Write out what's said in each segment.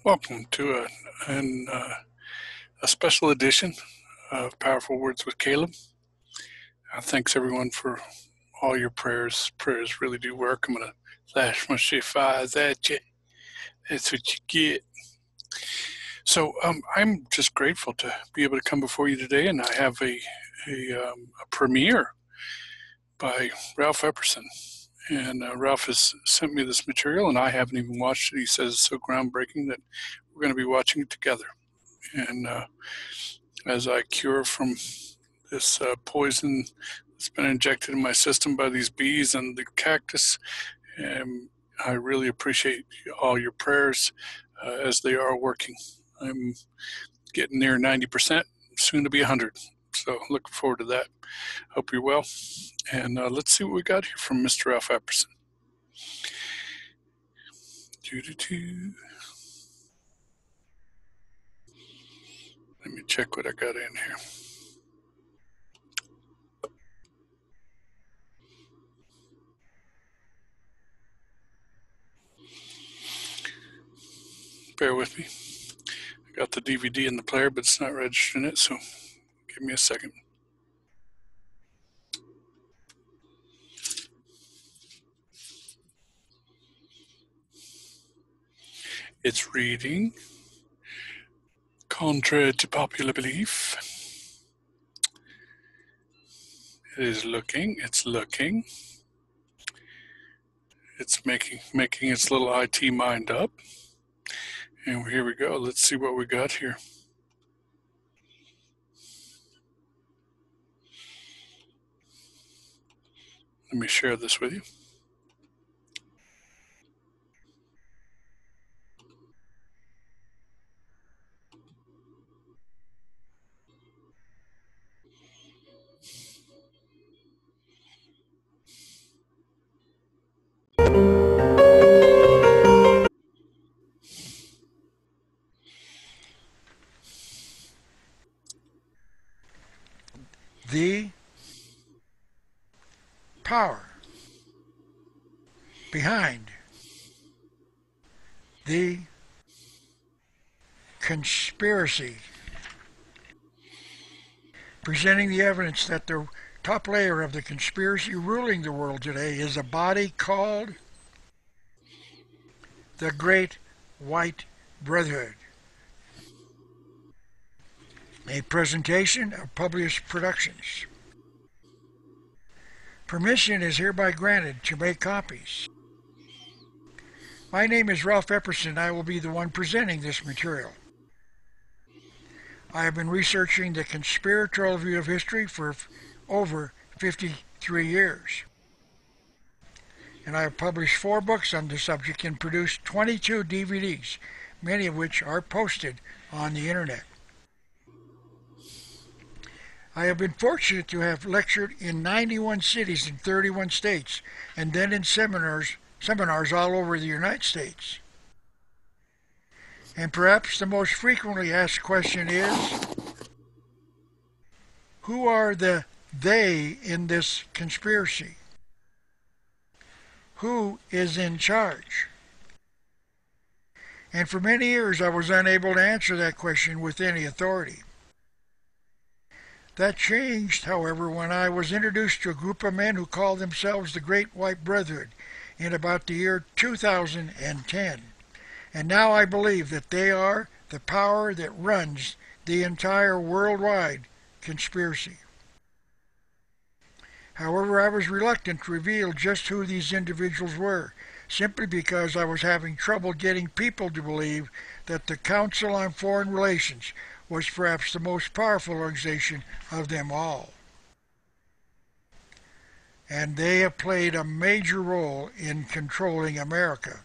Welcome to a special edition of Powerful Words with Caleb. Thanks everyone for all your prayers. Prayers really do work. I'm going to flash my shift at you. That's what you get. So I'm just grateful to be able to come before you today, and I have a premiere by Ralph Epperson. And Ralph has sent me this material, and I haven't even watched it. He says it's so groundbreaking that we're going to be watching it together. And as I cure from this poison that's been injected in my system by these bees and the cactus, I really appreciate all your prayers as they are working. I'm getting near 90%, soon to be 100. So looking forward to that. Hope you're well. And let's see what we got here from Mr. Ralph Epperson. Let me check what I got in here. Bear with me. I got the DVD in the player, but it's not registering it, so give me a second. It's reading, contrary to popular belief. It is looking, it's looking. It's making its little IT mind up. And here we go. Let's see what we got here. Let me share this with you. The power behind the conspiracy, presenting the evidence that the top layer of the conspiracy ruling the world today is a body called the Great White Brotherhood. A presentation of Publius Productions. Permission is hereby granted to make copies. My name is Ralph Epperson. I will be the one presenting this material. I have been researching the conspiratorial view of history for over 53 years. And I have published 4 books on the subject and produced 22 DVDs, many of which are posted on the internet. I have been fortunate to have lectured in 91 cities in 31 states, and then in seminars all over the United States. And perhaps the most frequently asked question is, who are the they in this conspiracy? Who is in charge? And for many years I was unable to answer that question with any authority. That changed, however, when I was introduced to a group of men who called themselves the Great White Brotherhood in about the year 2010. And now I believe that they are the power that runs the entire worldwide conspiracy. However, I was reluctant to reveal just who these individuals were, simply because I was having trouble getting people to believe that the Council on Foreign Relations was perhaps the most powerful organization of them all. And they have played a major role in controlling America.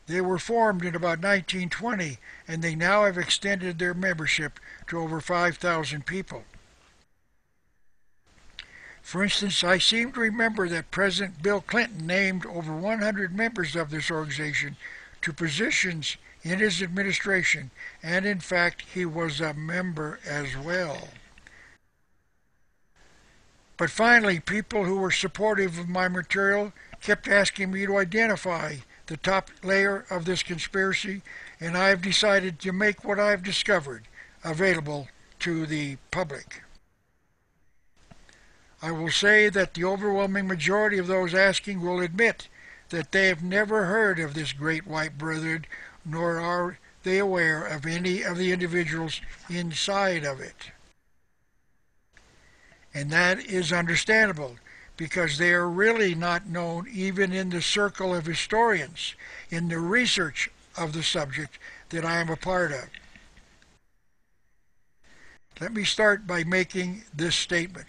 They were formed in about 1920, and they now have extended their membership to over 5,000 people. For instance, I seem to remember that President Bill Clinton named over 100 members of this organization to positions in his administration, and in fact he was a member as well. But finally, people who were supportive of my material kept asking me to identify the top layer of this conspiracy, and I have decided to make what I have discovered available to the public. I will say that the overwhelming majority of those asking will admit that they have never heard of this great white brotherhood, nor are they aware of any of the individuals inside of it. And that is understandable, because they are really not known even in the circle of historians, in the research of the subject that I am a part of. Let me start by making this statement.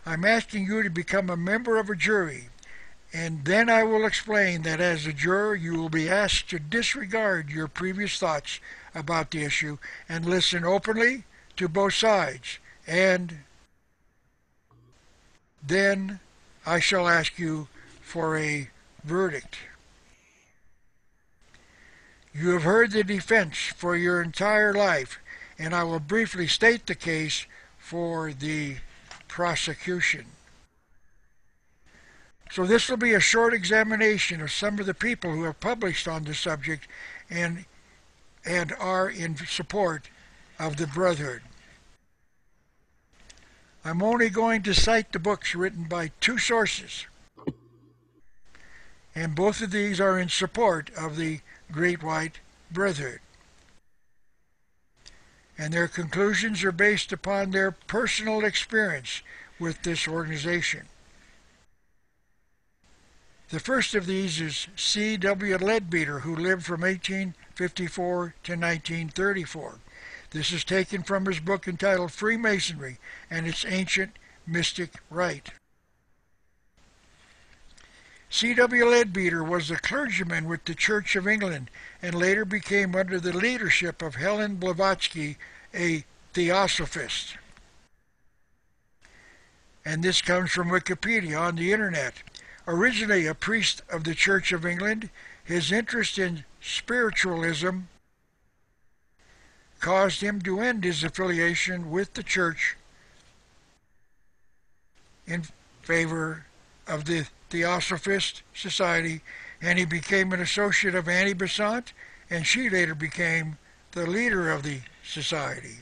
I'm asking you to become a member of a jury, and then I will explain that as a juror you will be asked to disregard your previous thoughts about the issue and listen openly to both sides, and then I shall ask you for a verdict. You have heard the defense for your entire life, and I will briefly state the case for the prosecution. So this will be a short examination of some of the people who have published on the subject and are in support of the Brotherhood. I'm only going to cite the books written by two sources, and both of these are in support of the Great White Brotherhood. And their conclusions are based upon their personal experience with this organization. The first of these is C.W. Leadbeater, who lived from 1854 to 1934. This is taken from his book entitled Freemasonry and Its Ancient Mystic Rite. C.W. Leadbeater was a clergyman with the Church of England and later became, under the leadership of Helen Blavatsky, a theosophist. And this comes from Wikipedia on the internet. Originally a priest of the Church of England, his interest in spiritualism caused him to end his affiliation with the Church in favor of the Theosophist Society, and he became an associate of Annie Besant, and she later became the leader of the society.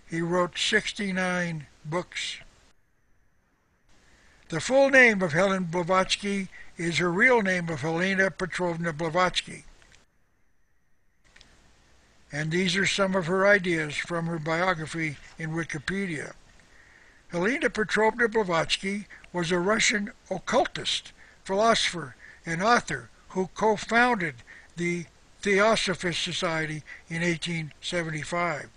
He wrote 69 books. The full name of Helen Blavatsky is her real name of Helena Petrovna Blavatsky. And these are some of her ideas from her biography in Wikipedia. Helena Petrovna Blavatsky was a Russian occultist, philosopher, and author who co-founded the Theosophist Society in 1875.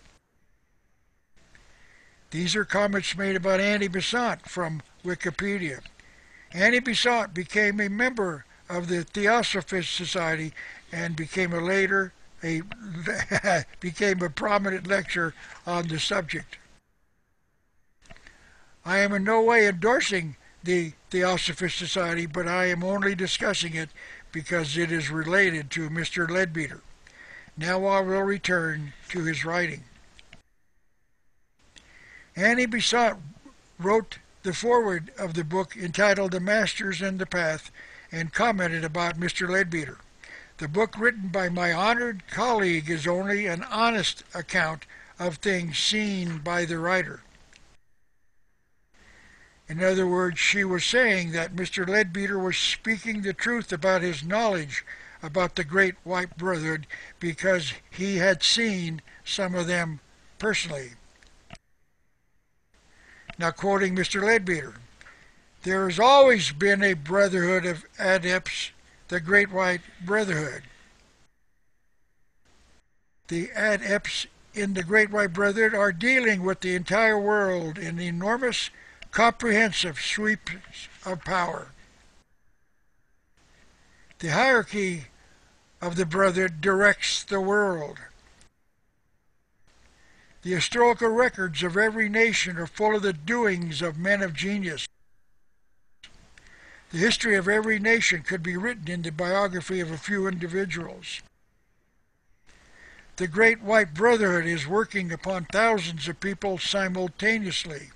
These are comments made about Annie Besant from Wikipedia. Annie Besant became a member of the Theosophist Society and became a prominent lecturer on the subject. I am in no way endorsing the Theosophist Society, but I am only discussing it because it is related to Mr. Leadbeater. Now I will return to his writing. Annie Besant wrote the foreword of the book entitled The Masters and the Path and commented about Mr. Leadbeater. The book written by my honored colleague is only an honest account of things seen by the writer. In other words, she was saying that Mr. Leadbeater was speaking the truth about his knowledge about the Great White Brotherhood because he had seen some of them personally. Now, quoting Mr. Leadbeater, there has always been a brotherhood of adepts, the Great White Brotherhood. The adepts in the Great White Brotherhood are dealing with the entire world in enormous, comprehensive sweeps of power. The hierarchy of the Brotherhood directs the world. The historical records of every nation are full of the doings of men of genius. The history of every nation could be written in the biography of a few individuals. The Great White Brotherhood is working upon thousands of people simultaneously,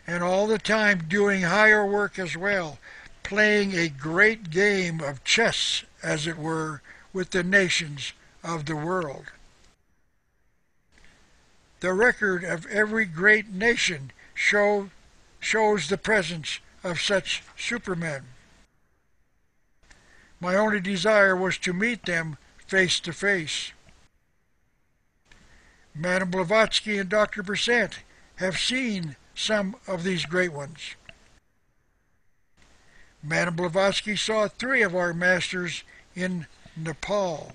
and all the time doing higher work as well, playing a great game of chess, as it were, with the nations of the world. The record of every great nation shows the presence of such supermen. My only desire was to meet them face to face. Madame Blavatsky and Dr. Besant have seen some of these great ones. Madame Blavatsky saw 3 of our masters in Nepal.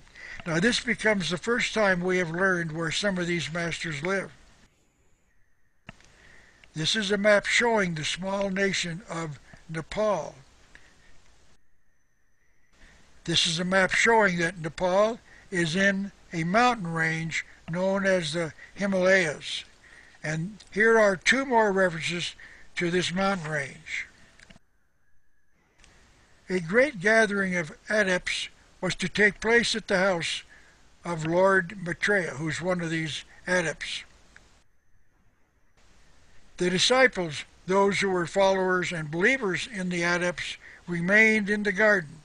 Now this becomes the first time we have learned where some of these masters live. This is a map showing the small nation of Nepal. This is a map showing that Nepal is in a mountain range known as the Himalayas. And here are 2 more references to this mountain range. A great gathering of adepts was to take place at the house of Lord Maitreya, who's one of these adepts. The disciples, those who were followers and believers in the adepts, remained in the garden,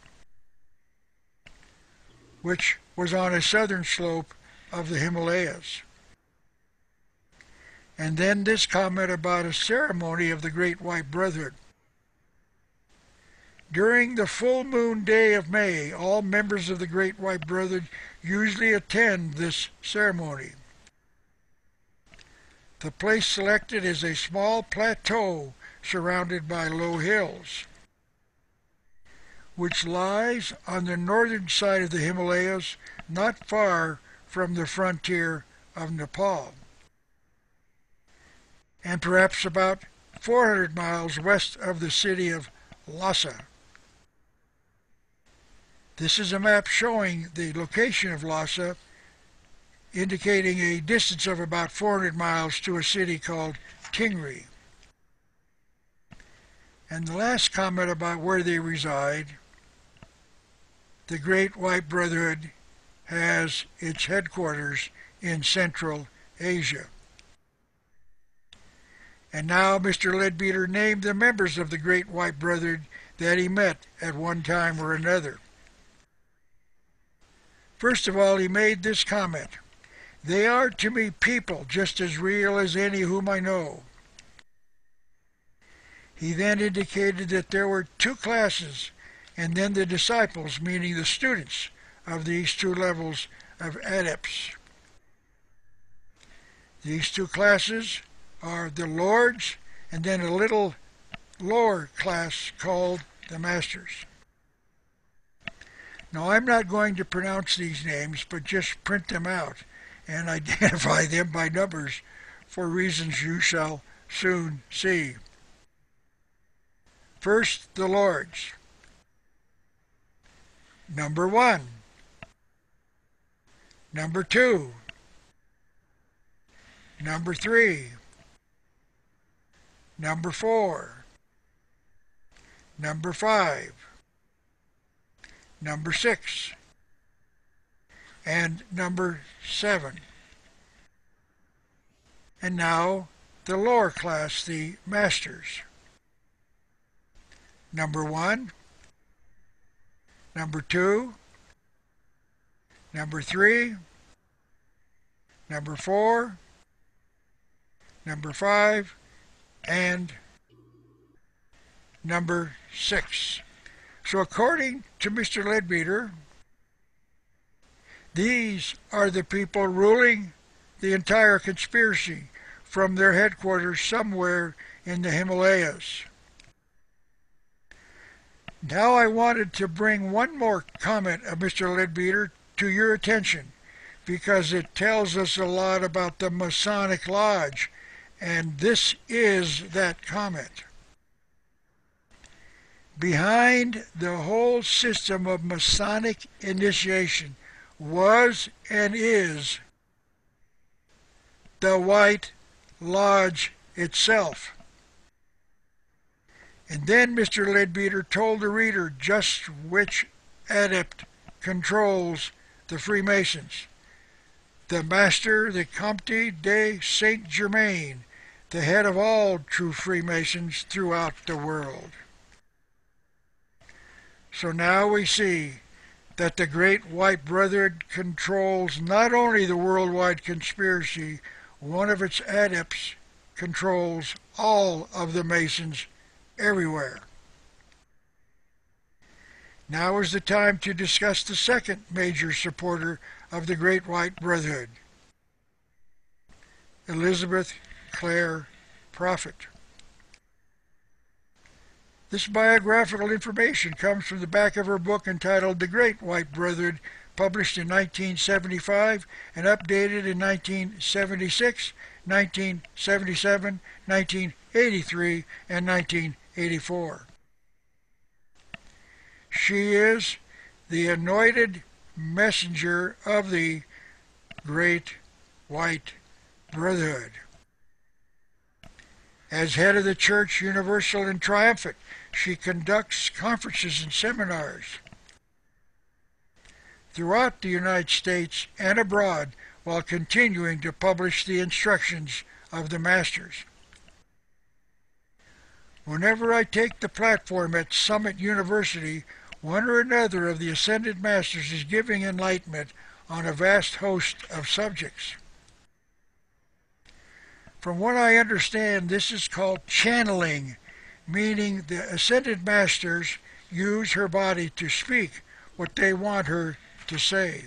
which was on a southern slope of the Himalayas. And then this comment about a ceremony of the Great White Brotherhood. During the full moon day of May, all members of the Great White Brotherhood usually attend this ceremony. The place selected is a small plateau surrounded by low hills, which lies on the northern side of the Himalayas, not far from the frontier of Nepal, and perhaps about 400 miles west of the city of Lhasa. This is a map showing the location of Lhasa, indicating a distance of about 400 miles to a city called Tingri. And the last comment about where they reside, the Great White Brotherhood has its headquarters in Central Asia. And now Mr. Leadbeater named the members of the Great White Brotherhood that he met at one time or another. First of all, he made this comment: "They are to me people just as real as any whom I know." He then indicated that there were 2 classes, and then the disciples, meaning the students of these 2 levels of adepts. These 2 classes are the lords and then a little lower class called the masters. Now I'm not going to pronounce these names, but just print them out and identify them by numbers for reasons you shall soon see. First, the lords. Number 1, number 2, number 3, number 4, number 5, number 6, and number 7. And now the lower class, the masters. Number 1, number 2, number 3, number 4, number 5, and number 6. So according to Mr. Leadbeater, these are the people ruling the entire conspiracy from their headquarters somewhere in the Himalayas. Now I wanted to bring one more comment of Mr. Leadbeater to your attention, because it tells us a lot about the Masonic Lodge, and this is that comment. Behind the whole system of Masonic initiation was and is the White Lodge itself. And then Mr. Leadbeater told the reader just which adept controls the Freemasons. The Master, the Comte de Saint-Germain, the head of all true Freemasons throughout the world. So now we see that the Great White Brotherhood controls not only the worldwide conspiracy, one of its adepts controls all of the Masons everywhere. Now is the time to discuss the second major supporter of the Great White Brotherhood, Elizabeth Clare Prophet. This biographical information comes from the back of her book entitled The Great White Brotherhood, published in 1975 and updated in 1976, 1977, 1983, and 1984. She is the anointed messenger of the Great White Brotherhood. As head of the Church Universal and Triumphant, she conducts conferences and seminars throughout the United States and abroad while continuing to publish the instructions of the Masters. Whenever I take the platform at Summit University, one or another of the Ascended Masters is giving enlightenment on a vast host of subjects. From what I understand, this is called channeling, meaning the Ascended Masters use her body to speak what they want her to say.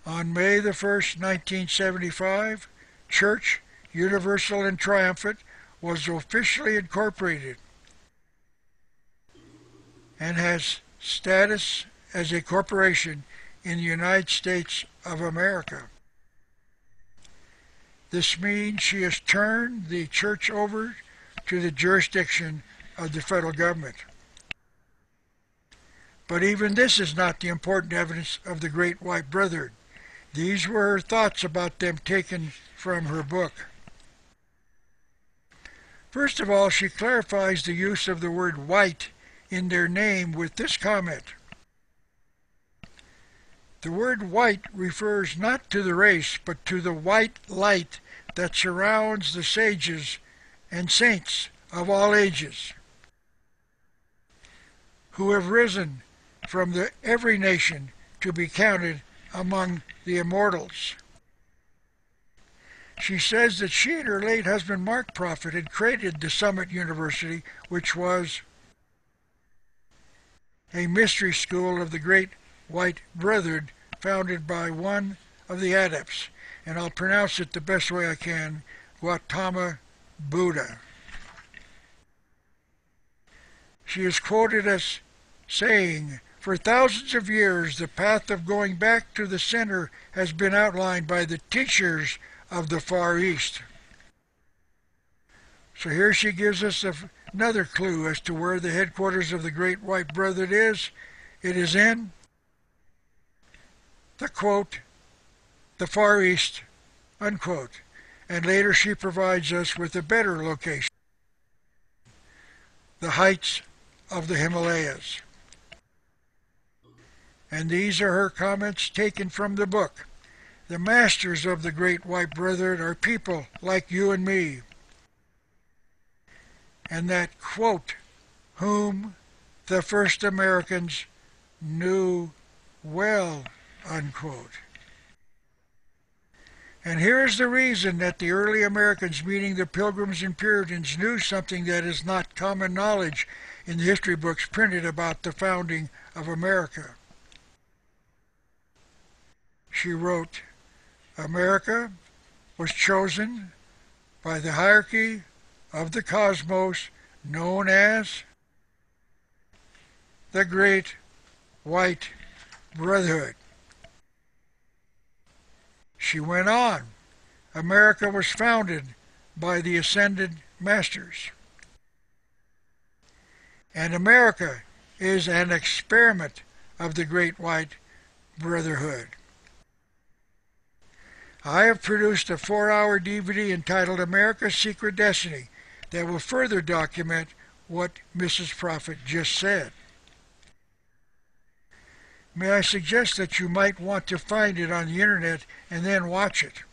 On May the 1st, 1975, Church Universal and Triumphant was officially incorporated and has status as a corporation in the United States of America. This means she has turned the church over to the jurisdiction of the federal government. But even this is not the important evidence of the Great White Brotherhood. These were her thoughts about them taken from her book. First of all, she clarifies the use of the word white in their name with this comment. The word white refers not to the race, but to the white light that surrounds the sages and saints of all ages, who have risen from every nation to be counted among the immortals. She says that she and her late husband Mark Prophet had created the Summit University, which was a mystery school of the Great White Brotherhood founded by one of the adepts, and I'll pronounce it the best way I can, Gautama Buddha. She is quoted as saying, "For thousands of years, the path of going back to the center has been outlined by the teachers of the Far East." So here she gives us another clue as to where the headquarters of the Great White Brotherhood is. It is in the quote, the Far East, unquote. And later she provides us with a better location, the heights of the Himalayas. And these are her comments taken from the book. The masters of the Great White Brotherhood are people like you and me. And that, quote, whom the first Americans knew well, unquote. And here is the reason that the early Americans, meaning the Pilgrims and Puritans, knew something that is not common knowledge in the history books printed about the founding of America. She wrote, America was chosen by the hierarchy of the cosmos known as the Great White Brotherhood. She went on, America was founded by the Ascended Masters. And America is an experiment of the Great White Brotherhood. I have produced a 4-hour DVD entitled America's Secret Destiny that will further document what Mrs. Prophet just said. May I suggest that you might want to find it on the internet and then watch it.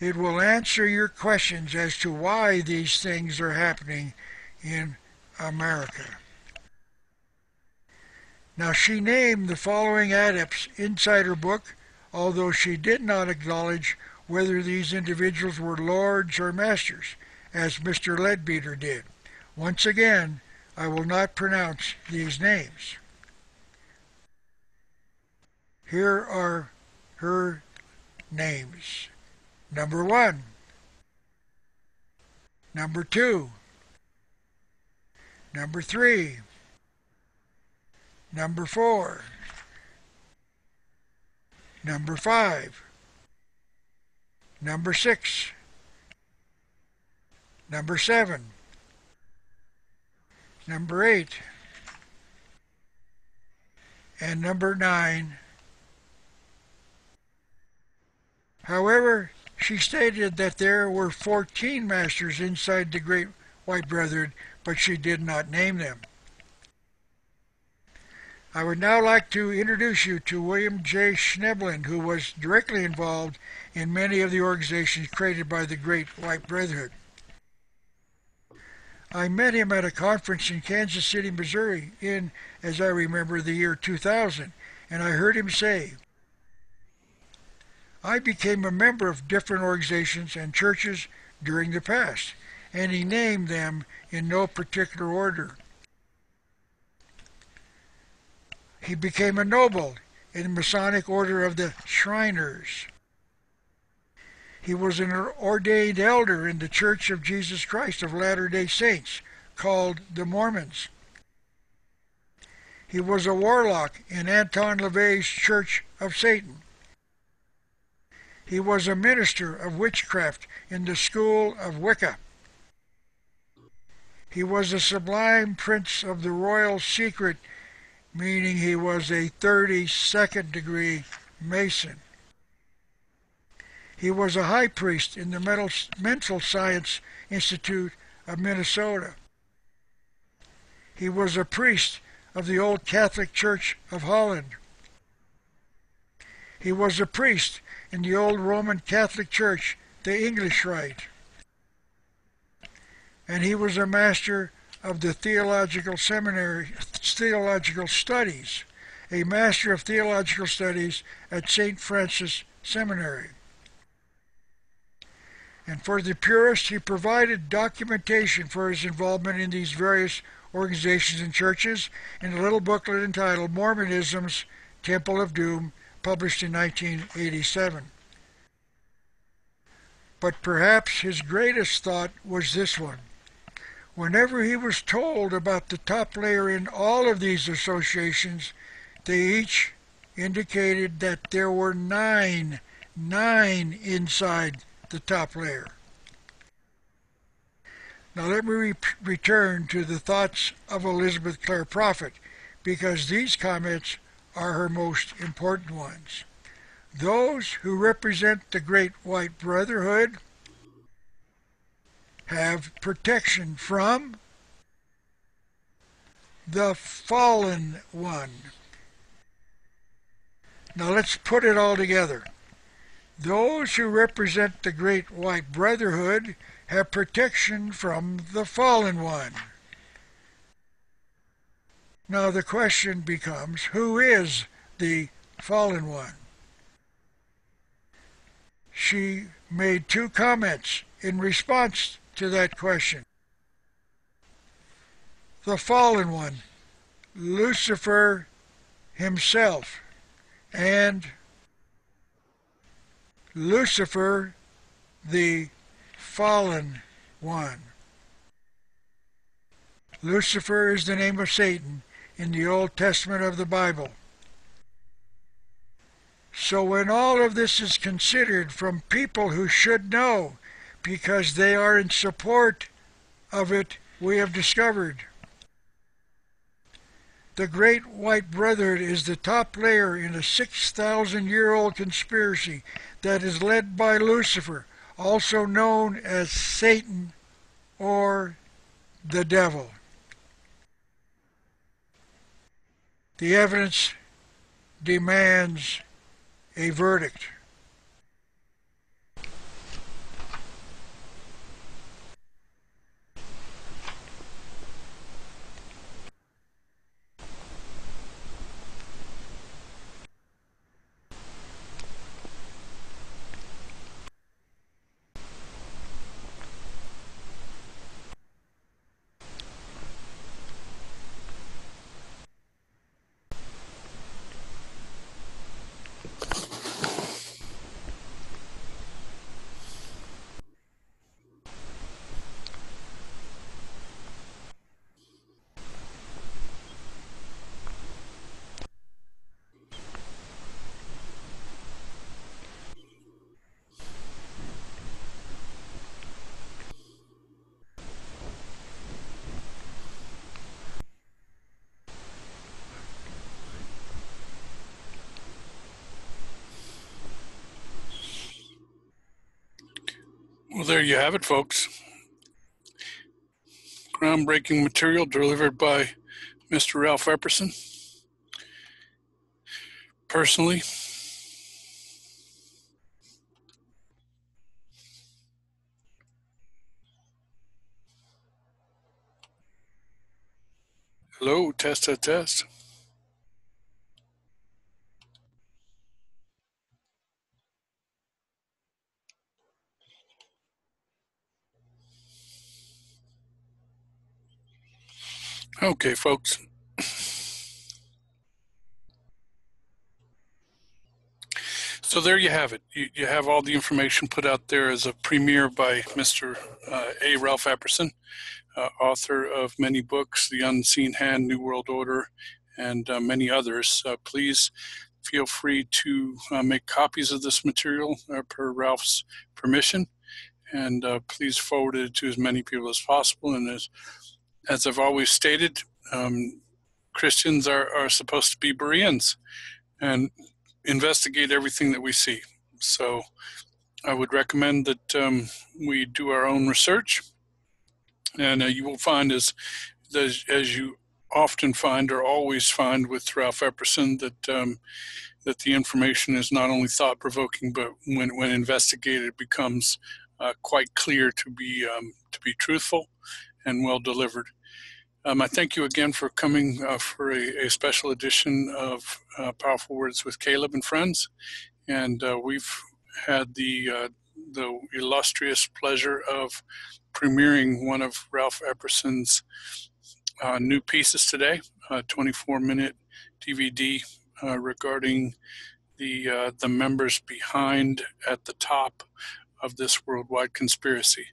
It will answer your questions as to why these things are happening in America. Now she named the following adepts inside her book, although she did not acknowledge whether these individuals were lords or masters, as Mr. Leadbeater did. Once again, I will not pronounce these names. Here are her names. Number 1, number 2, number 3, number 4, number 5, number 6, number 7, number 8, and number 9. However, she stated that there were 14 masters inside the Great White Brotherhood, but she did not name them. I would now like to introduce you to William J. Schneblin, who was directly involved in many of the organizations created by the Great White Brotherhood. I met him at a conference in Kansas City, Missouri in, as I remember, the year 2000, and I heard him say, "I became a member of different organizations and churches during the past," and he named them in no particular order. He became a noble in the Masonic Order of the Shriners. He was an ordained elder in the Church of Jesus Christ of Latter-day Saints, called the Mormons. He was a warlock in Anton LaVey's Church of Satan. He was a minister of witchcraft in the school of Wicca. He was a sublime prince of the royal secret, meaning he was a 32nd degree Mason. He was a high priest in the Mental Science Institute of Minnesota. He was a priest of the Old Catholic Church of Holland. He was a priest in the Old Roman Catholic Church, the English Rite. And he was a master of the theological studies, a master of theological studies at St. Francis Seminary. And for the purist, he provided documentation for his involvement in these various organizations and churches in a little booklet entitled Mormonism's Temple of Doom, published in 1987. But perhaps his greatest thought was this one. Whenever he was told about the top layer in all of these associations, they each indicated that there were nine inside the top layer. Now let me return to the thoughts of Elizabeth Clare Prophet, because these comments are her most important ones. Those who represent the Great White Brotherhood have protection from the fallen one. Now let's put it all together. Those who represent the Great White Brotherhood have protection from the fallen one. Now the question becomes, who is the fallen one? She made two comments in response to that question. The fallen one, Lucifer himself, and Lucifer, the fallen one. Lucifer is the name of Satan in the Old Testament of the Bible. So when all of this is considered from people who should know, because they are in support of it, we have discovered the Great White Brotherhood is the top layer in a 6,000-year-old conspiracy that is led by Lucifer, also known as Satan or the devil. The evidence demands a verdict. there you have it, folks. Groundbreaking material delivered by Mr. Ralph Epperson. Personally, hello, test, test, test. Okay, folks. So there you have it. You have all the information put out there as a premiere by Mr. A. Ralph Epperson, author of many books, The Unseen Hand, New World Order, and many others. Please feel free to make copies of this material per Ralph's permission, and please forward it to as many people as possible. And as I've always stated, Christians are supposed to be Bereans and investigate everything that we see. So I would recommend that we do our own research, and you will find, as you often find or always find with Ralph Epperson, that the information is not only thought-provoking, but when investigated, it becomes quite clear to be truthful and well delivered. I thank you again for coming for a special edition of Powerful Words with Caleb and Friends. And we've had the illustrious pleasure of premiering one of Ralph Epperson's new pieces today, a 24-minute DVD regarding the members behind at the top of this worldwide conspiracy.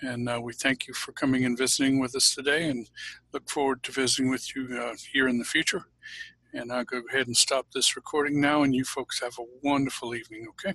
And we thank you for coming and visiting with us today, and look forward to visiting with you here in the future. And I'll go ahead and stop this recording now, and you folks have a wonderful evening, okay?